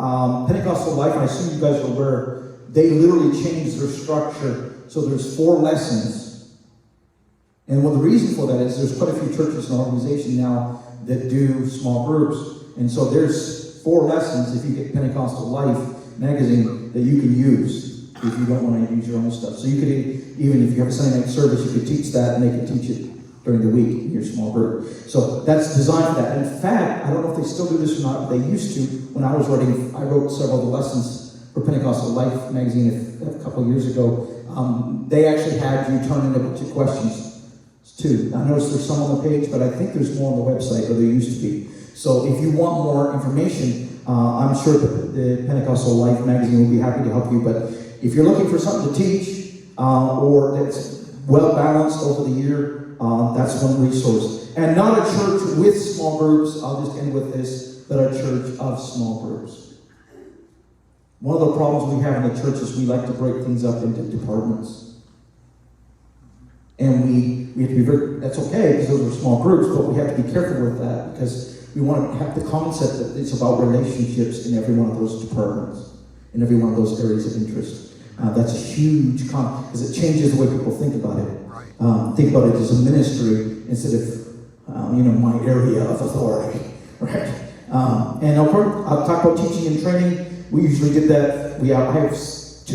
Pentecostal Life, and I assume you guys are aware, they literally changed their structure. So there's 4 lessons. And the reason for that is there's quite a few churches and organizations now that do small groups. And so there's 4 lessons, if you get Pentecostal Life magazine, that you can use if you don't want to use your own stuff. So you could, even if you have a Sunday night service, you could teach that, and they could teach it during the week in your small group. So that's designed for that. In fact, I don't know if they still do this or not, but they used to. When I was writing, I wrote several of the lessons for Pentecostal Life magazine a couple of years ago. They actually had you turn in a bunch of questions too. I noticed there's some on the page, but I think there's more on the website, or there used to be. So if you want more information, I'm sure that the Pentecostal Life magazine will be happy to help you. But if you're looking for something to teach, or that's well balanced over the year, that's one resource. And not a church with small groups, I'll just end with this, but a church of small groups. One of the problems we have in the church is we like to break things up into departments. And we have to be very, that's okay, because those are small groups, but we have to be careful with that, because we want to have the concept that it's about relationships in every one of those departments, in every one of those areas of interest. That's a huge because it changes the way people think about it. Right. Think about it as a ministry instead of, my area of authority, right? And of course, I'll talk about teaching and training. We usually did that. I have 2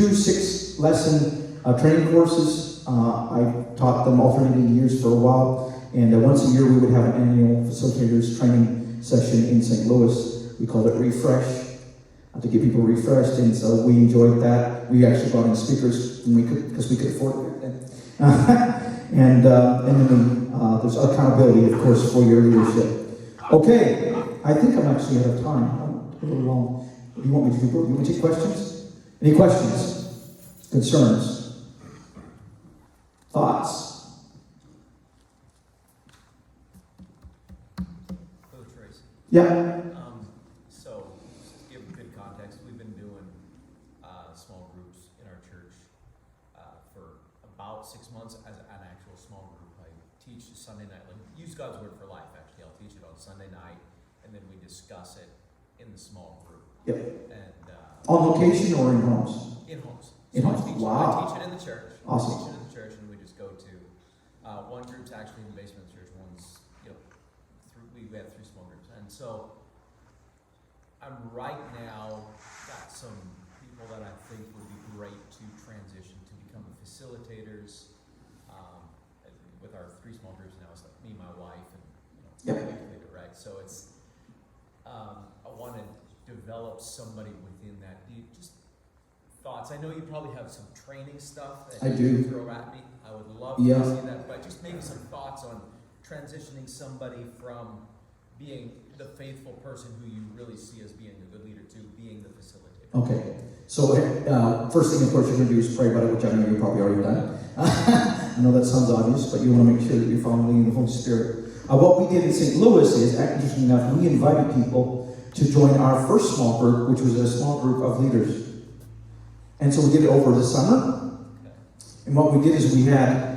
6-lesson training courses. I taught them alternating years for a while, and once a year we would have an annual facilitators training session in St. Louis. We called it Refresh, to get people refreshed, and so we enjoyed that. We actually brought in speakers when we could, because we could afford it. And then there's accountability, of course, for your leadership. Okay, I think I'm actually out of time. I'm a little long. What do you want me to do? You want to take questions? Any questions? Concerns? Thoughts? Hello, Tracy. Yeah. So, just to give good context, we've been doing small groups in our church for about 6 months as an actual small group. I teach Sunday night, use God's Word for Life, actually. I'll teach it on Sunday night, and then we discuss it in the small group. Yep. And On location or in homes? in homes. In So homes. I Wow. teach it in the church. Awesome. I teach it in the church, and we just go to one group's actually in the basement of the church. One's we have 3 small groups, and so I'm right now got some people that I think would be great to transition to become facilitators. With our 3 small groups now, it's like me, my wife, and Yep. right. So it's I want to develop somebody within that. Just thoughts. I know you probably have some training stuff that I you do. can throw at me. I would love Yeah. to see that, but just maybe some thoughts on transitioning somebody from being the faithful person who you really see as being a good leader to being the facilitator. Okay. So, first thing, of course, you're going to do is pray about it, which I know you've probably already done. I know that sounds obvious, but you want to make sure that you're following the Holy Spirit. What we did in St. Louis is, interestingly enough, we invited people to join our first small group, which was a small group of leaders. And so we did it over the summer. Okay. And what we did is we had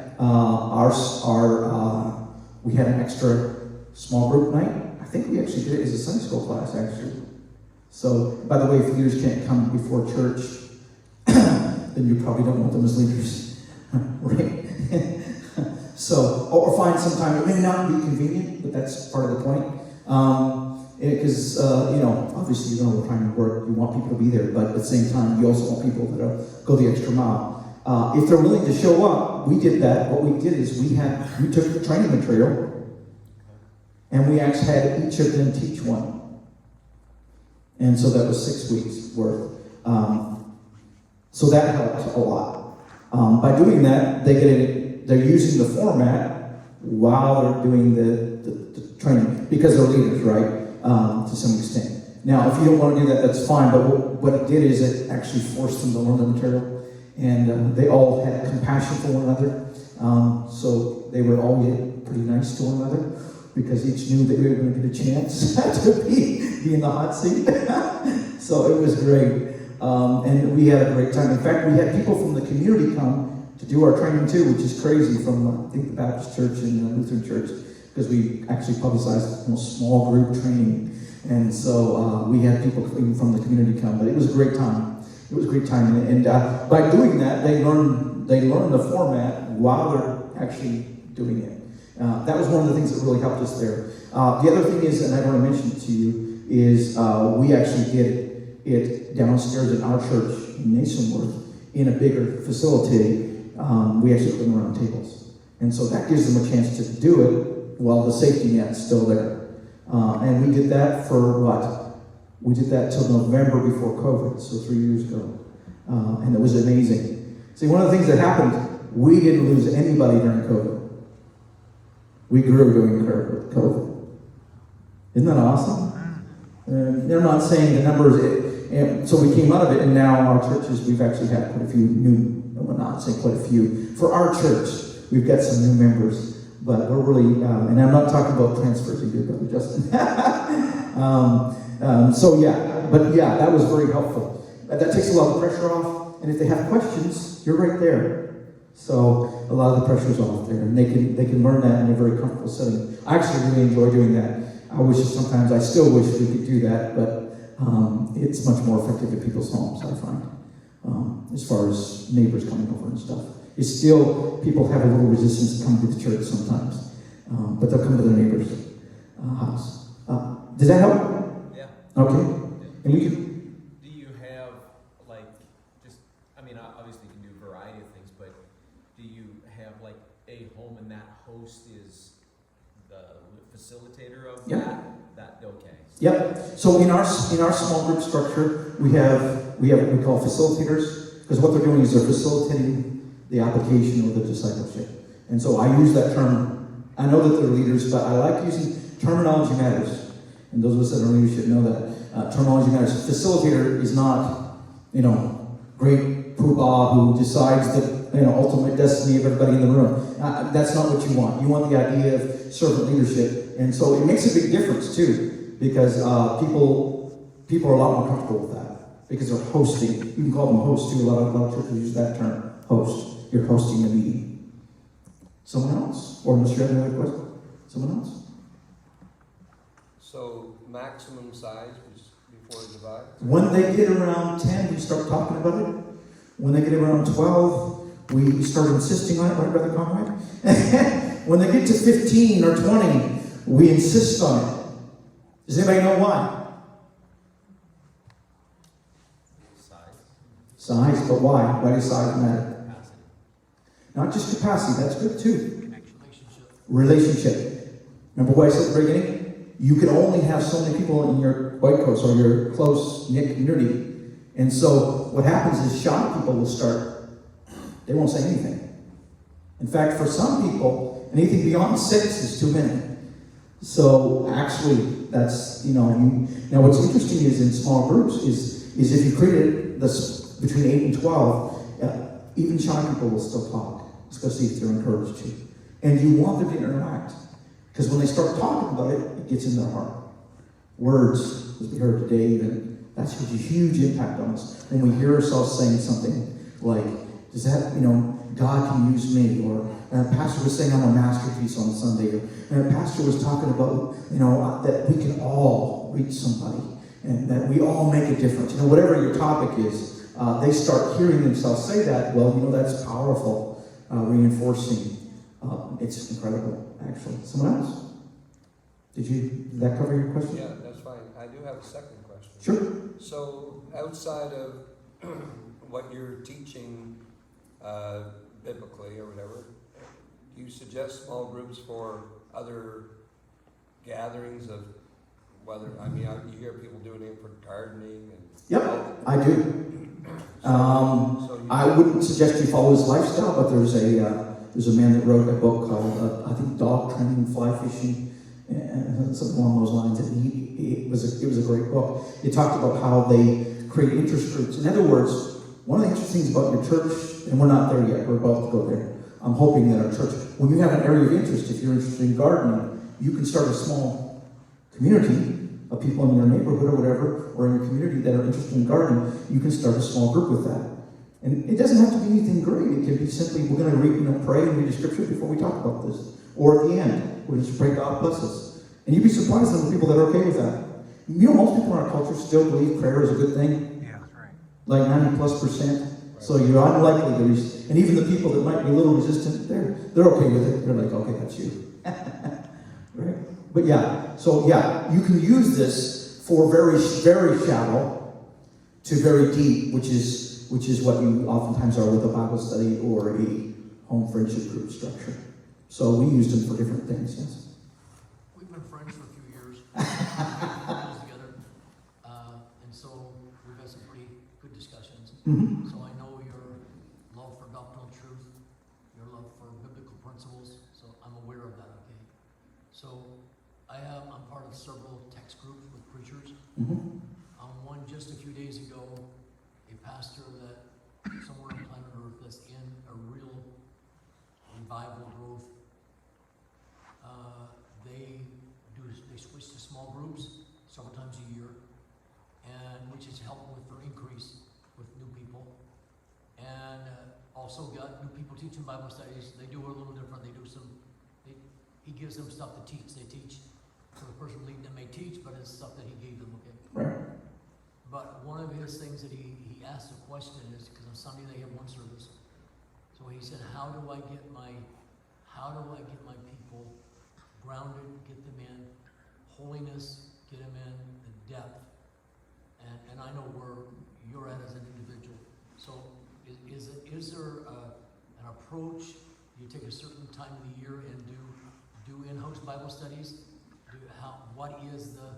we had an extra small group night. I think we actually did it as a Sunday school class, actually. So, by the way, if leaders can't come before church, then you probably don't want them as leaders, right? So, or find some time. It may not be convenient, but that's part of the point. Because, obviously you know the time of work, you want people to be there, but at the same time, you also want people that go the extra mile. If they're willing to show up, we did that. What we did is we took the training material, and we actually had each of them teach one. And so that was 6 weeks worth. So that helped a lot. By doing that, they're using the format while they're doing the training, because they're leaders, right, to some extent. Now, if you don't want to do that, that's fine, but what it did is it actually forced them to learn the material, and they all had compassion for one another, so they were all pretty nice to one another, because each knew that we were going to get a chance to be in the hot seat. So it was great, and we had a great time. In fact, we had people from the community come to do our training too, which is crazy, from I think the Baptist Church and the Lutheran Church, because we actually publicized small group training. And so we had people even from the community come, but it was a great time. It was a great time, and by doing that, they learned the format while they're actually doing it. That was one of the things that really helped us there. The other thing is, and I want to mention it to you, is we actually did it downstairs in our church in Nasonworth in a bigger facility. We actually put them around tables, and so that gives them a chance to do it while the safety net's still there. And we did that for what? We did that till November before COVID, so 3 years ago. And it was amazing. See, one of the things that happened, we didn't lose anybody during COVID. We grew during COVID. Isn't that awesome? And I'm not saying the numbers, and so we came out of it, and now our churches, we've actually had quite a few new, well, not saying quite a few. For our church, we've got some new members. But we're really, and I'm not talking about transfers you did, Brother Justin. So yeah, but yeah, that was very helpful. That takes a lot of the pressure off, and if they have questions, you're right there. So a lot of the pressure's off there, and they can learn that in a very comfortable setting. I actually really enjoy doing that. I still wish we could do that, but it's much more effective at people's homes, I find, as far as neighbors coming over and stuff. It's still, people have a little resistance to come to the church sometimes, but they'll come to their neighbor's house. Does that help? Yeah. Okay. Yeah. And we can. Do you have, like, just, I mean, obviously you can do a variety of things, but do you have, like, a home and that host is the facilitator of that? Okay. Yep. So in our small group structure, we have what we call facilitators, because what they're doing is they're facilitating the application or the discipleship. And so I use that term. I know that they're leaders, but I like using terminology matters. And those of us that are leaders know that terminology matters. Facilitator is not, great poobah who decides the ultimate destiny of everybody in the room. That's not what you want. You want the idea of servant leadership. And so it makes a big difference too, because people are a lot more comfortable with that, because they're hosting. You can call them hosts too. A lot of churches use that term, host. You're hosting the meeting. Someone else? Or unless you have another question? Someone else? So maximum size before it divides? When they get around 10, we start talking about it. When they get around 12, we start insisting on it, right, Brother Conway? When they get to 15 or 20, we insist on it. Does anybody know why? Size, but why? Why does size matter? Not just capacity, that's good too. Relationship. Remember what I said at the beginning? You can only have so many people in your White Coast or your close-knit community. And so what happens is shy people will start, they won't say anything. In fact, for some people, anything beyond 6 is too many. So actually, that's, now what's interesting is in small groups is if you create this between 8 and 12, even shy people will still talk. Especially if they're encouraged to. And you want them to interact. Because when they start talking about it, it gets in their heart. Words, as we heard today, even, that's a huge impact on us. When we hear ourselves saying something like, does that, God can use me, or Pastor was saying I'm a masterpiece on Sunday, or Pastor was talking about, that we can all reach somebody, and that we all make a difference. Whatever your topic is, they start hearing themselves say that. Well, that's powerful. Reinforcing. It's incredible, actually. Someone else? Did that cover your question? Yeah, that's fine. I do have a second question. Sure. So, outside of what you're teaching biblically or whatever, do you suggest small groups for other gatherings of whether, you hear people doing it for gardening and... Yep, I do. I wouldn't suggest you follow his lifestyle, but there's There's a man that wrote a book called, I think, Dog Training, Fly Fishing, and something along those lines. And it was a great book. It talked about how they create interest groups. In other words, one of the interesting things about your church, and we're not there yet, we're about to go there. I'm hoping that our church, when you have an area of interest, if you're interested in gardening, you can start a small community of people in your neighborhood or whatever, or in your community that are interested in gardening. You can start a small group with that. And it doesn't have to be anything great. It can be simply, we're going to read, pray and read a scripture before we talk about this. Or at the end, we'll just pray God bless us. And you'd be surprised at the people that are okay with that. You know, most people in our culture still believe prayer is a good thing. Yeah, that's right. Like 90+%. So you're unlikely to and even the people that might be a little resistant, they're okay with it. They're like, okay, that's you. Right? But you can use this for very, very shallow to very deep, which is what you oftentimes are with a Bible study or a home friendship group structure. So we used them for different things, yes. We've been friends for a few years. Together. And so we've had some pretty good discussions. Mm-hmm. So I know your love for doctrinal truth, your love for biblical principles. So I'm aware of that, okay? So I'm part of several text groups with preachers. Mm-hmm. One just a few days ago, a pastor that somewhere on planet Earth that's in a real revival growth. They switch to small groups several times a year, and which is helping with their increase with new people. And also got new people teaching Bible studies. They do it a little different. He gives them stuff to teach. They teach. So the person leading them may teach, but it's stuff that he gave them, okay? Right. But one of his things that he asked a question is, because on Sunday they have one service. So he said, how do I get my people grounded, get them in holiness, get them in the depth, and I know where you're at as an individual. So is there an approach? You take a certain time of the year and do in-house Bible studies? What is the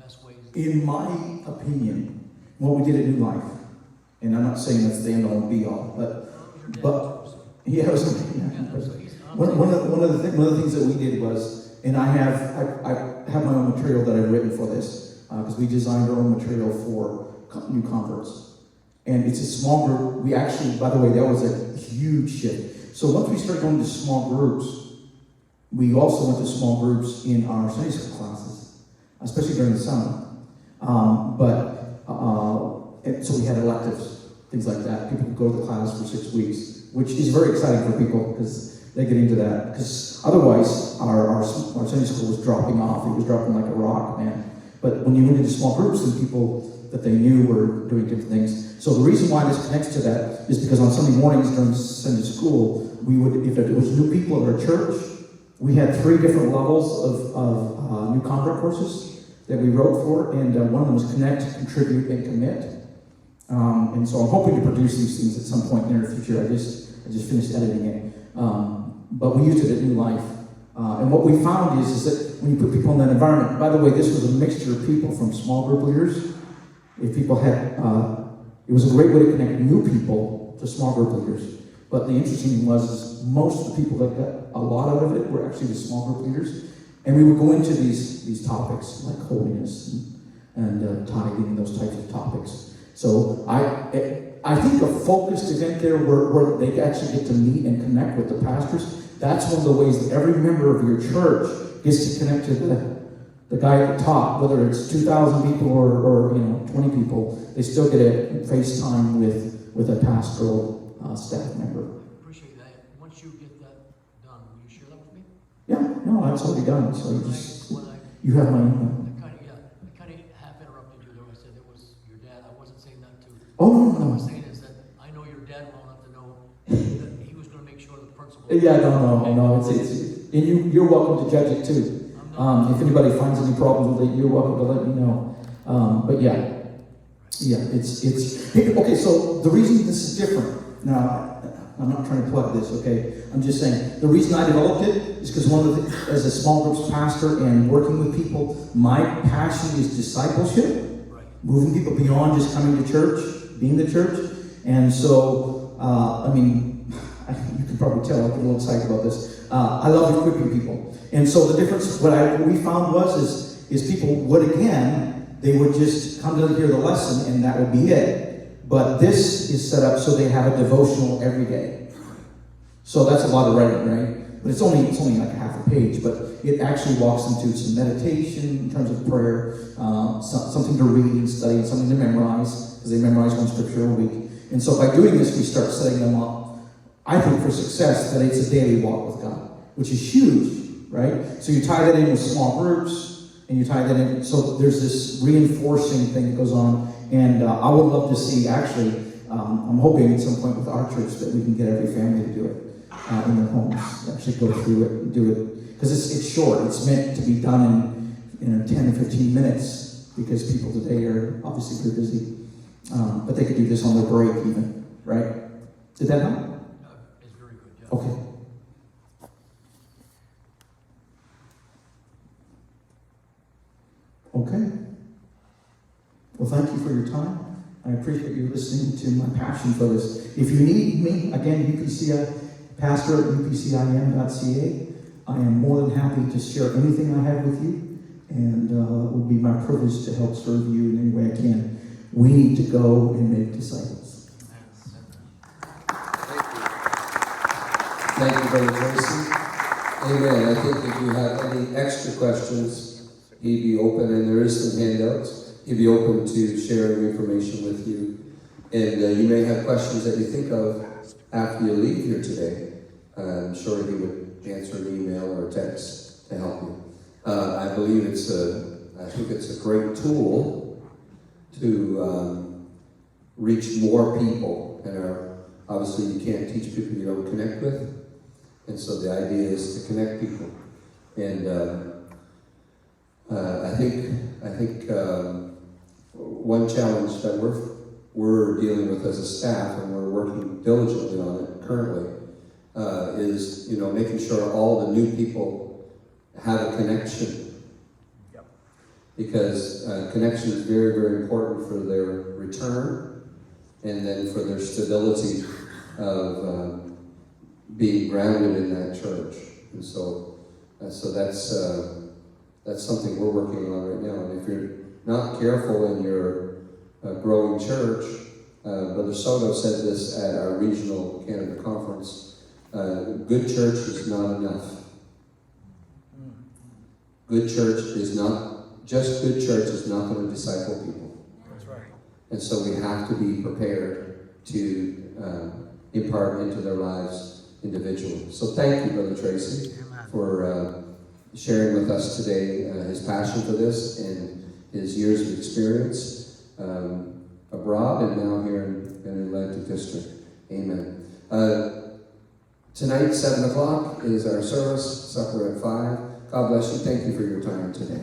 best ways? In my opinion, what we did at New Life, and I'm not saying that's the end all be all, but one of the things that we did was, and I have my own material that I've written for this, because we designed our own material for new converts. And it's a small group. We actually, by the way, that was a huge shift. So once we started going to small groups, we also went to small groups in our Sunday school classes, especially during the summer. So we had electives, things like that. People could go to the class for 6 weeks, which is very exciting for people because they get into that. Because otherwise, our Sunday school was dropping off. It was dropping like a rock, man. But when you went into small groups and people that they knew were doing different things. So the reason why this connects to that is because on Sunday mornings during Sunday school, we would, if there was new people at our church, we had 3 different levels of new convert courses that we wrote for, and one of them was Connect, Contribute, and Commit. And so I'm hoping to produce these things at some point in the near future. I just finished editing it. But we used it at New Life. And what we found is that when you put people in that environment, by the way, this was a mixture of people from small group leaders. If people had, it was a great way to connect new people to small group leaders. But the interesting thing was most of the people that got a lot out of it were actually the small group leaders. And we would go into these topics like holiness and tithing and those types of topics. So I think a focused event there where they actually get to meet and connect with the pastors, that's one of the ways that every member of your church gets to connect to the guy at the top, whether it's 2,000 people or 20 people, they still get a FaceTime with a pastoral staff member. I appreciate that. Once you get that done, will you share that with me? Yeah, no, that's already done. So you have my email. I kind of half interrupted you there. I said it was your dad. I wasn't saying that to. Oh no, What I no. was saying is that I know your dad well enough to know that he was going to make sure the principal. Yeah, no. It's and you're welcome to judge it too. If anybody finds any problems with it, you're welcome to let me know. But it's okay. So the reason this is different. Now, I'm not trying to plug this, okay? I'm just saying, the reason I developed it is because as a small groups pastor and working with people, my passion is discipleship, Right. moving people beyond just coming to church, being the church. And so, you can can probably tell I get a little excited about this. I love equipping people. And so the difference, what we found is people would, again, they would just come to hear the lesson and that would be it. But this is set up so they have a devotional every day. So that's a lot of writing, right? But it's only like a half a page, but it actually walks into some meditation in terms of prayer, something to read and study, and something to memorize, because they memorize one scripture a week. And so by doing this, we start setting them up, I think, for success, that it's a daily walk with God, which is huge, right? So you tie that in with small groups, and you tie that in, so there's this reinforcing thing that goes on, and I would love to see, actually, I'm hoping at some point with our church that we can get every family to do it in their homes, actually go through it and do it, because it's short, it's meant to be done in 10 or 15 minutes, because people today are obviously pretty busy. But they could do this on their break even, right? Did that help? No, it's very good, yeah. Okay. Okay. Well, thank you for your time. I appreciate you listening to my passion for this. If you need me, again, pastor at upcim.ca. I am more than happy to share anything I have with you, and it would be my privilege to help serve you in any way I can. We need to go and make disciples. Thank you, Brother Tracy. Amen. I think if you have any extra questions, he'd be open, and there is some handouts. He'd be open to sharing information with you. And you may have questions that you think of after you leave here today. I'm sure he would answer an email or a text to help you. I believe I think it's a great tool to reach more people. And obviously you can't teach people you don't connect with. And so the idea is to connect people. And I think one challenge that we're dealing with as a staff, and we're working diligently on it currently, is making sure all the new people have a connection. Yep. Because connection is very, very important for their return, and then for their stability of being grounded in that church. And so that's something we're working on right now. And if you're not careful in your growing church, Brother Soto said this at our regional Canada conference, good church is not enough. Good church is not, just good church is not going to disciple people. That's right. And so we have to be prepared to impart into their lives individually. So thank you, Brother Tracy, for sharing with us today his passion for this and his years of experience abroad and now here in Atlantic District. Amen. Tonight, 7 o'clock is our service, supper at 5. God bless you. Thank you for your time today.